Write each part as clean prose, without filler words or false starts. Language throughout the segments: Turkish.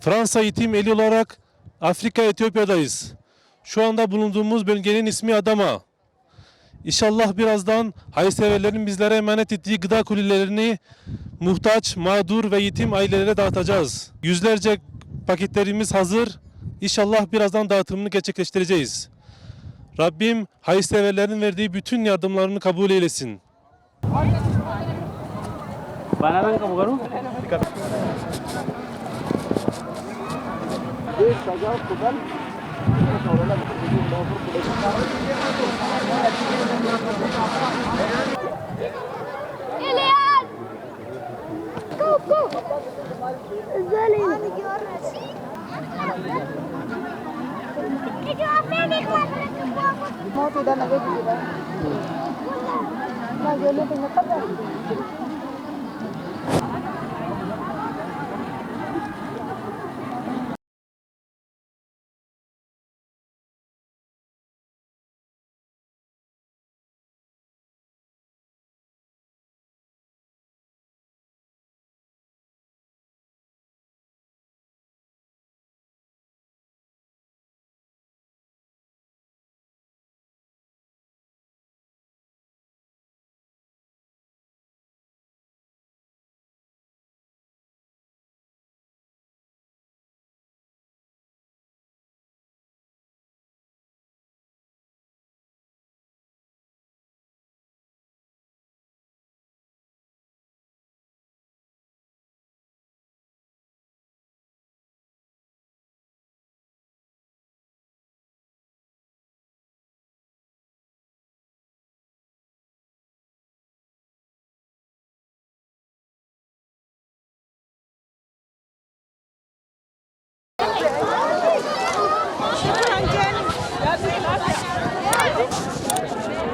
Fransa eğitim eli olarak Afrika Etiyopya'dayız. Şu anda bulunduğumuz bölgenin ismi Adama. İnşallah birazdan hayırseverlerin bizlere emanet ettiği gıda kulilerini muhtaç, mağdur ve yetim ailelere dağıtacağız. Yüzlerce paketlerimiz hazır. İnşallah birazdan dağıtımını gerçekleştireceğiz. Rabbim hayırseverlerin verdiği bütün yardımlarını kabul eylesin. Banaran kamu baru? Elias! Go, go! Zalin. Mau tidak nak pergi dah. Nak jalan tengah tak.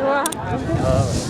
Wow.